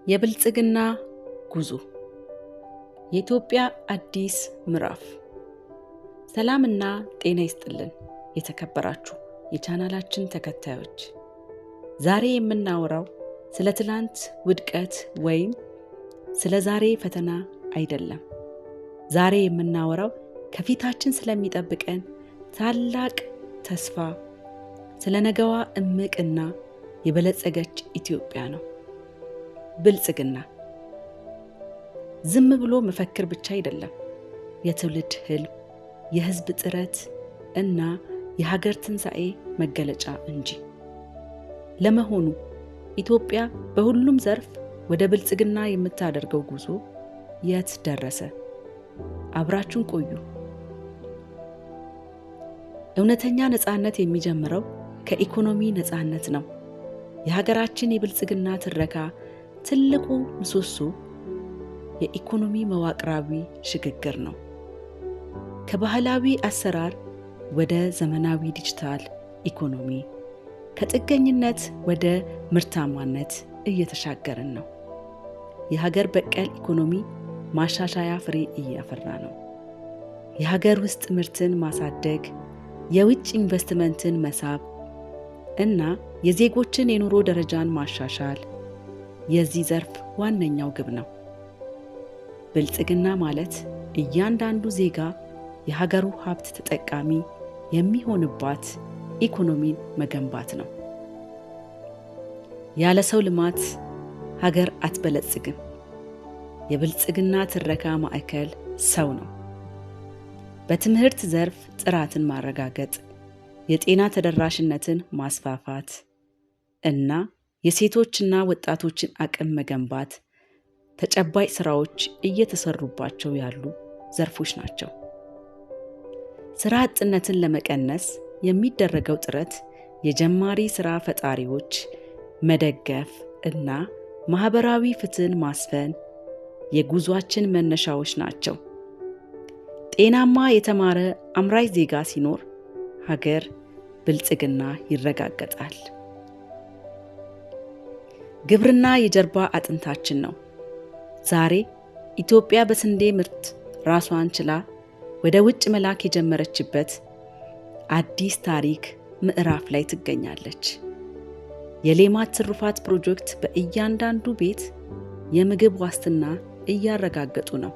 የብልጽግና ጉዞ የኢትዮጵያ አዲስ ምዕራፍ። ሰላምና ጤና ይስጥልን የተከበራችሁ የቻናላችን ተከታዮች፣ ዛሬ የምናወራው ስለ ትላንት ውድቀት ወይም ስለ ዛሬ ፈተና አይደለም። ዛሬ የምናወራው ከፊታችን ስለሚጠብቀን ታላቅ ተስፋ፣ ስለ ነገዋ እምቅና የበለጸገች ኢትዮጵያ ነው። ብልጽግና ዝም ብሎ መፈክር ብቻ አይደለም፣ የትውልድ ህልም፣ የህዝብ ጥረት እና የሀገር ትንሣኤ መገለጫ እንጂ። ለመሆኑ ኢትዮጵያ በሁሉም ዘርፍ ወደ ብልጽግና የምታደርገው ጉዞ የት ደረሰ? አብራችሁን ቆዩ። እውነተኛ ነፃነት የሚጀምረው ከኢኮኖሚ ነፃነት ነው። የሀገራችን የብልጽግና ትረካ ትልቁ ምሰሶ የኢኮኖሚ መዋቅራዊ ሽግግር ነው። ከባህላዊ አሰራር ወደ ዘመናዊ ዲጂታል ኢኮኖሚ፣ ከጥገኝነት ወደ ምርታማነት እየተሻገርን ነው። የሀገር በቀል ኢኮኖሚ ማሻሻያ ፍሬ እያፈራ ነው። የሀገር ውስጥ ምርትን ማሳደግ፣ የውጭ ኢንቨስትመንትን መሳብ እና የዜጎችን የኑሮ ደረጃን ማሻሻል የዚህ ዘርፍ ዋነኛው ግብ ነው። ብልጽግና ማለት እያንዳንዱ ዜጋ የሀገሩ ሀብት ተጠቃሚ የሚሆንባት ኢኮኖሚን መገንባት ነው። ያለ ሰው ልማት ሀገር አትበለጽግም። የብልጽግና ትረካ ማዕከል ሰው ነው። በትምህርት ዘርፍ ጥራትን ማረጋገጥ፣ የጤና ተደራሽነትን ማስፋፋት እና የሴቶችና ወጣቶችን አቅም መገንባት ተጨባጭ ስራዎች እየተሰሩባቸው ያሉ ዘርፎች ናቸው። ስራ አጥነትን ለመቀነስ የሚደረገው ጥረት የጀማሪ ስራ ፈጣሪዎች መደገፍ እና ማህበራዊ ፍትህን ማስፈን የጉዟችን መነሻዎች ናቸው። ጤናማ የተማረ አምራች ዜጋ ሲኖር ሀገር ብልጽግና ይረጋገጣል። ግብርና የጀርባ አጥንታችን ነው። ዛሬ ኢትዮጵያ በስንዴ ምርት ራሷን ችላ ወደ ውጭ መላክ የጀመረችበት አዲስ ታሪክ ምዕራፍ ላይ ትገኛለች። የሌማት ትሩፋት ፕሮጀክት በእያንዳንዱ ቤት የምግብ ዋስትና እያረጋገጡ ነው።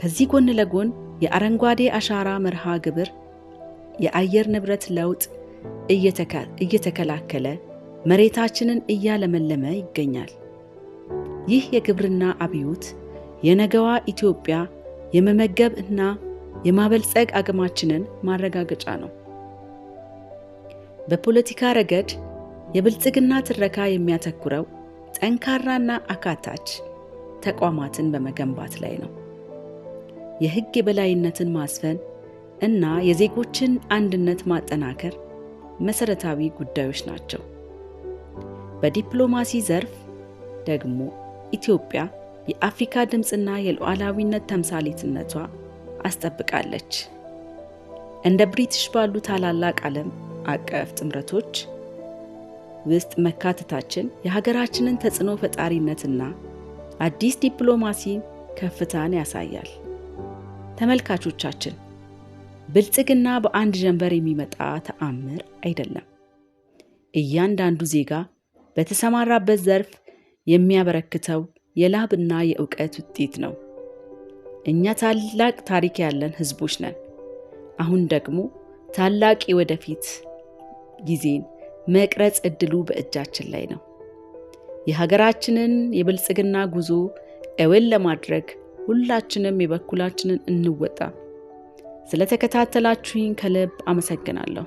ከዚህ ጎን ለጎን የአረንጓዴ አሻራ መርሃ ግብር የአየር ንብረት ለውጥ እየተከላከለ መሬታችንን እያለመለመ ይገኛል። ይህ የግብርና አብዮት የነገዋ ኢትዮጵያ የመመገብ እና የማበልጸግ አቅማችንን ማረጋገጫ ነው። በፖለቲካ ረገድ የብልጽግና ትረካ የሚያተኩረው ጠንካራና አካታች ተቋማትን በመገንባት ላይ ነው። የሕግ የበላይነትን ማስፈን እና የዜጎችን አንድነት ማጠናከር መሰረታዊ ጉዳዮች ናቸው። በዲፕሎማሲ ዘርፍ ደግሞ ኢትዮጵያ የአፍሪካ ድምፅና የሉዓላዊነት ተምሳሌትነቷ አስጠብቃለች። እንደ ብሪቲሽ ባሉ ታላላቅ ዓለም አቀፍ ጥምረቶች ውስጥ መካተታችን የሀገራችንን ተጽዕኖ ፈጣሪነትና አዲስ ዲፕሎማሲ ከፍታን ያሳያል። ተመልካቾቻችን፣ ብልጽግና በአንድ ጀንበር የሚመጣ ተአምር አይደለም። እያንዳንዱ ዜጋ በተሰማራበት ዘርፍ የሚያበረክተው የላብና የእውቀት ውጤት ነው። እኛ ታላቅ ታሪክ ያለን ህዝቦች ነን። አሁን ደግሞ ታላቅ የወደፊት ጊዜን መቅረጽ እድሉ በእጃችን ላይ ነው። የሀገራችንን የብልጽግና ጉዞ እውን ለማድረግ ሁላችንም የበኩላችንን እንወጣ። ስለተከታተላችሁኝ ከልብ አመሰግናለሁ።